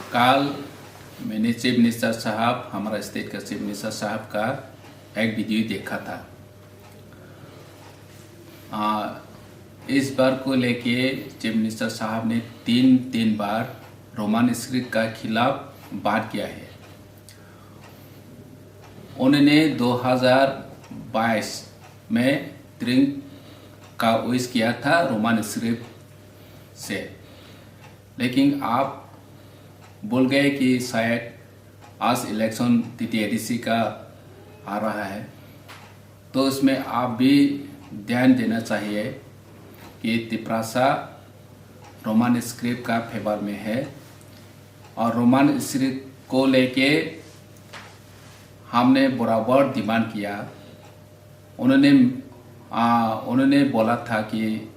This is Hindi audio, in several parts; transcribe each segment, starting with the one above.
कल मैंने चीफ मिनिस्टर साहब, हमारा स्टेट का चीफ मिनिस्टर साहब का एक वीडियो देखा था। इस बार को लेके चीफ मिनिस्टर साहब ने तीन बार रोमन स्क्रिप्ट का खिलाफ बात किया है। उन्होंने 2022 में ड्रिंक का विश किया था रोमन स्क्रिप्ट से, लेकिन आप बोल गए कि शायद आज इलेक्शन TTADC का आ रहा है, तो उसमें आप भी ध्यान देना चाहिए कि त्रिप्रासा रोमन स्क्रिप्ट का फेवर में है। और रोमन स्क्रिप्ट को लेके हमने बराबर डिमांड किया। उन्होंने बोला था कि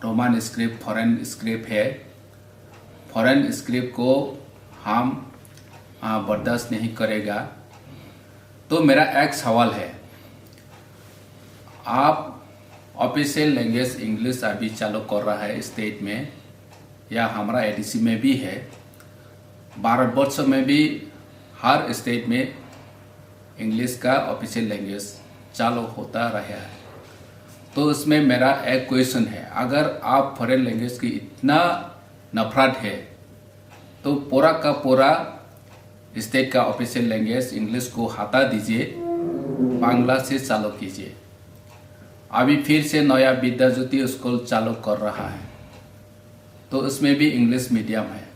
रोमन स्क्रिप्ट फॉरेन स्क्रिप्ट है, फॉरेन स्क्रिप्ट को हम बर्दाश्त नहीं करेगा। तो मेरा एक सवाल है, आप ऑफिशियल लैंग्वेज इंग्लिश अभी चालू कर रहा है स्टेट में, या हमारा ADC में भी है, भारतवर्ष में भी हर स्टेट में इंग्लिश का ऑफिशियल लैंग्वेज चालू होता रहा है। तो उसमें मेरा एक क्वेश्चन है, अगर आप फॉरेन लैंग्वेज की इतना नफरत है तो पूरा का पूरा स्टेट का ऑफिशियल लैंग्वेज इंग्लिश को हटा दीजिए, बांग्ला से चालू कीजिए। अभी फिर से नया विद्या ज्योति स्कूल चालू कर रहा है, तो उसमें भी इंग्लिश मीडियम है।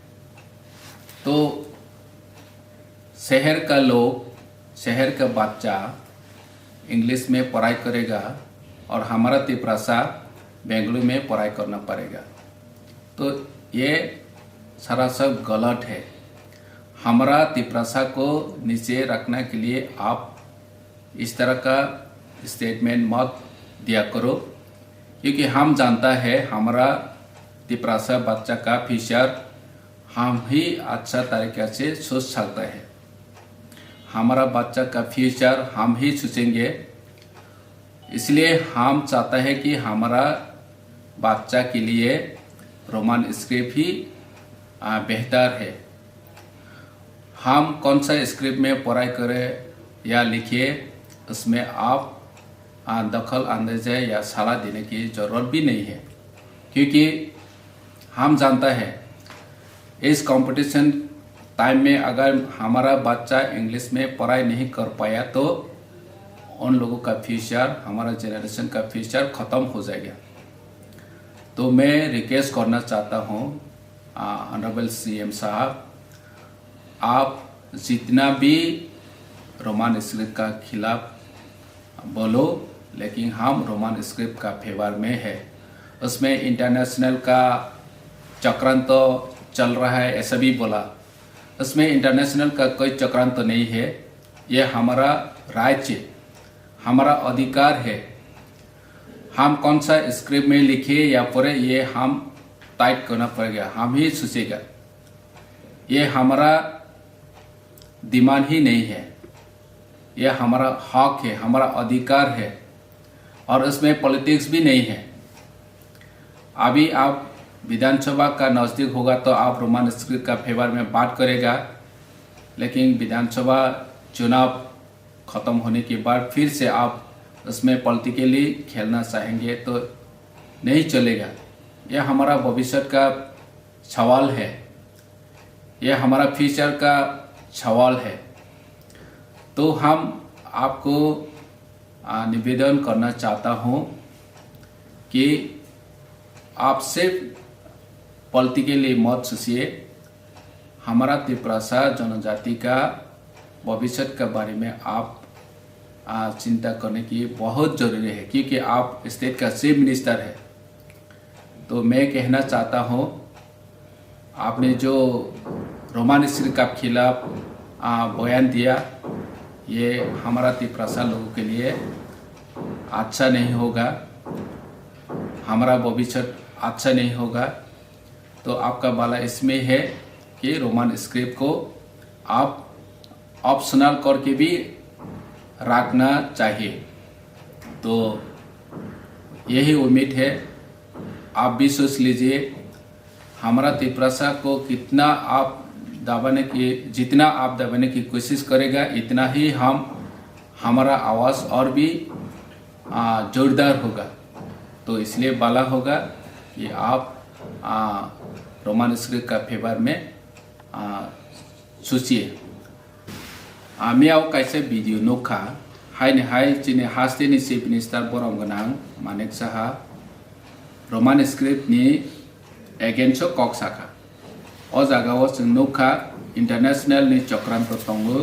तो शहर का लोग, शहर का बच्चा इंग्लिश में पढ़ाई करेगा और हमारा त्रिप्रासा बेंगलुरु में पढ़ाई करना पड़ेगा। तो ये सरासर गलत है। हमारा त्रिप्रासा को नीचे रखने के लिए आप इस तरह का स्टेटमेंट मत दिया करो, क्योंकि हम जानता है हमारा त्रिप्रासा बच्चा का फ्यूचर हम ही अच्छा तरीके से सोच सकते हैं। हमारा बच्चा का फ्यूचर हम ही सोचेंगे, इसलिए हम चाहते हैं कि हमारा बच्चा के लिए रोमन स्क्रिप्ट ही बेहतर है। हम कौन सा स्क्रिप्ट में पढ़ाई करें या लिखिए, उसमें आप दखल अंदाज़ी या सलाह देने की ज़रूरत भी नहीं है, क्योंकि हम जानता है इस कंपटीशन टाइम में अगर हमारा बच्चा इंग्लिश में पढ़ाई नहीं कर पाया तो उन लोगों का फ्यूचर, हमारा जनरेशन का फ्यूचर ख़त्म हो जाएगा। तो मैं रिक्वेस्ट करना चाहता हूँ ऑनरेबल CM साहब, आप जितना भी रोमन स्क्रिप्ट का खिलाफ बोलो, लेकिन हम रोमन स्क्रिप्ट का फेवर में है। उसमें इंटरनेशनल का चक्रांत तो चल रहा है ऐसा भी बोला। उसमें इंटरनेशनल का कोई चक्रांत तो नहीं है। ये हमारा राज्य, हमारा अधिकार है। हम कौन सा स्क्रिप्ट में लिखे या पढ़े ये हम टाइप करना पड़ेगा, हम ही सोचेगा। ये हमारा डिमांड ही नहीं है, ये हमारा हक है, हमारा अधिकार है, और उसमें पॉलिटिक्स भी नहीं है। अभी आप विधानसभा का नज़दीक होगा तो आप रोमन स्क्रिप्ट का फेवर में बात करेगा, लेकिन विधानसभा चुनाव ख़त्म होने के बाद फिर से आप उसमें पॉलिटिकली खेलना चाहेंगे तो नहीं चलेगा। यह हमारा भविष्य का सवाल है, यह हमारा फ्यूचर का सवाल है। तो हम आपको निवेदन करना चाहता हूँ कि आप सिर्फ पॉलिटिकली मत सोचिए, हमारा त्रिप्रासा जनजाति का भविष्य के बारे में आप चिंता करने की बहुत ज़रूरी है, क्योंकि आप स्टेट का चीफ मिनिस्टर है। तो मैं कहना चाहता हूँ, आपने जो रोमन स्क्रिप्ट के खिलाफ बयान दिया, ये हमारा त्रिप्रासा लोगों के लिए अच्छा नहीं होगा, हमारा भविष्य अच्छा नहीं होगा। तो आपका बाला इसमें है कि रोमन स्क्रिप्ट को आप ऑप्शनल करके भी रखना चाहिए। तो यही उम्मीद है, आप भी सोच लीजिए, हमारा तिप्रासा को जितना आप दबाने की कोशिश करेगा इतना ही हमारा आवाज़ और भी जोरदार होगा। तो इसलिए बाला होगा कि आप रोमान स्क्रिप्ट का फेवर में सोचिए। आमियाव कैसे वीडियो नोखा हाय चिने हास्टेनि चीफ मिनिस्टर बरम गनां मानेक साहा रोमान स्क्रिप्ट नि एगेन्स्ट कक साखा ओ जागाव जों नोखा इंटरनेशनल नि चक्रांत तंगो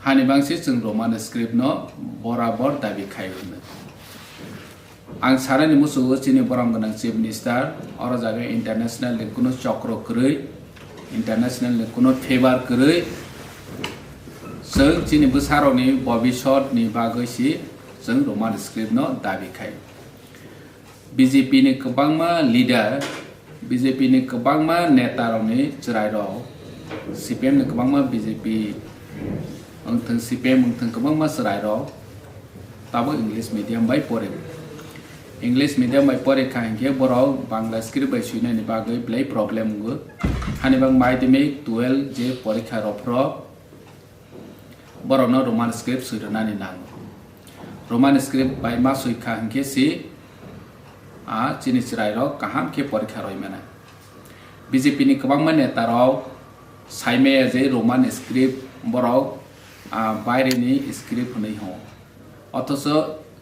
हानि बांसि जों रोमान स्क्रिप्ट न बराबर दाबी खायनो आं सारानि मुसुगो चिनि बरम गनां चीफ मिनिस्टर और जागा इंटरनेशनल नि कुनो चक्र करै इंटरनेशनल नि कुनो फेवर करै जों चिनि बोसारनि भबिष्यतनि बागैसि जों रोमान स्क्रिप्ट न दाबी खायो। बीजेपी नि गोबांमा लीडर बीजेपी नि गोबांमा नेतारनि चिरायराव सीपीएम नि गोबांमा बीजेपी अंथों सीपीएम अंथों गोबांमा चिरायराव ताबो इंग्लिश मीडियम बाय परे इंग्लिश मीडियम बाय परे खांगे बराव बांग्ला स्क्रिप्ट बाय सुइनानि बागै ब्लै प्रॉब्लेम गो हानिबां माध्यमिक 12 जे परीक्षा रफ्र बरनो रोमान स्क्रिप्ट सुइरनानि नांगो रोमान स्क्रिप्ट बाय मा सुइखा हंके सि चिनि चिरायराव काहाम के परीक्षा रयमाना बीजेपी नि गोबांमा नेताराव साइमे जे रोमान स्क्रिप्ट बराव बायरेनि स्क्रिप्ट नै हो अथच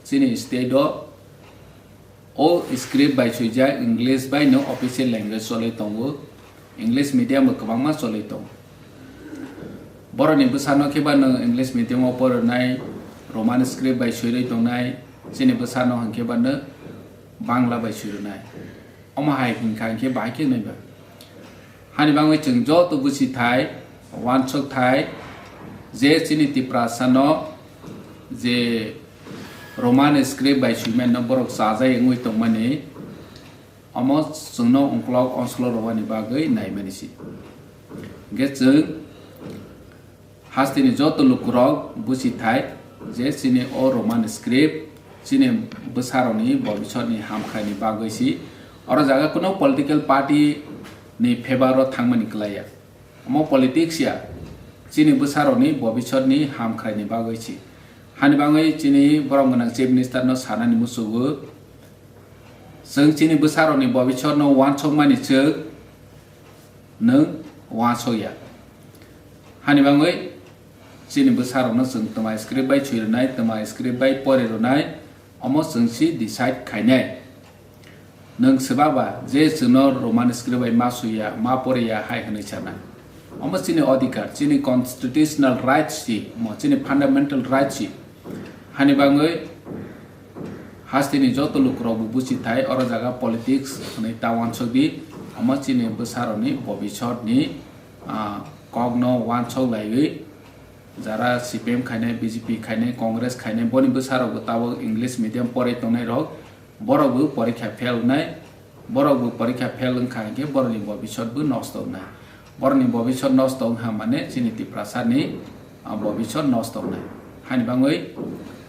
चिनि स्टेट ओ स्क्रिप्ट बाय सुइजा इंग्लिश बाय नो ऑफिशियल लैंग्वेज चलै तंगो इंग्लिश मीडियम गोबांमा चलै तंगो बरनि बोसानो केबानो इंग्लिश मीडियम फरायनाय रोमान स्क्रिप्ट बाय सुइरै दंनाय चिनि बोसानो हंकेबानो बांग्ला बाय सुइरनाय अमाहाय हिंखांके बायके नैबा हानि बांगै जों ज तो बुसि थाय वानसक थाय जे चिनि तिप्रासानो जे रोमान स्क्रिप्ट बाय सुइमेन बरक साजाय ngoi tongmani अमो जोंनो अंक्लक अंसलो रवानि बागै नायमानिसि गे जों हास्तिनि जत लुकुरक बुसि थाय जे चिनि ओ रोमान स्क्रिप्ट चिनि बोसारनि भविष्यनि हामखायनि बागैसि और जागा कुनो पॉलिटिकल पार्टी नि फेवर थांमनि क्लाया अमो पॉलिटिक्स या चिनि बोसारनि भविष्यनि हामखायनि बागैसि हानि बाङै चिनि बरमगनां चीफ मिनिस्टर न सानानि मुसुगो जों चिनि बोसारनि भविष्य न वानसक मानि जों नों वानसया हानि बाङै चिनि बोसारनो जों तमा स्क्रिप्ट बाय सुइरनाय तमा स्क्रिप्ट बाय परेरनाय अमो जोंसि डिसाइड खायनाय नों सोबाबा जे जोंनो रोमान स्क्रिप्ट बाय मा सुइया मा परेया हाय होनै साना अमो चिनि अधिकार चिनि कन्स्टिट्यूशनल राइट्स सि म चिनि फंडामेंटल राइट्स सि हानि बाङै हास्तिनि जत लुकुराव बुसि थाय और जागा पॉलिटिक्स नै तावान सगि अमो चिनि बोसारनि भविष्यनि कग्नो वानसौ लायै जारा सीपीएम खायनाय बीजेपी खायनाय कांग्रेस खायनाय बनि बोसाराव ताव इंग्लिश मीडियम परे तंनाय रक बरबो परीक्षा फेलनाय बरबो परीक्षा फेल खांगे बरनि भविष्यबो नष्ट होनाय बरनि भविष्य नष्ट हा माने चिनि तिप्रासानि भविष्य नष्ट होनाय हानि बाङै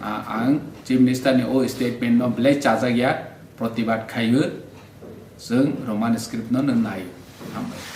आं चीफ मिनिस्टर नि ओ स्टेटमेंट न ब्लै चाजागिया प्रतिबाद खायो जों रोमान स्क्रिप्ट न नायो।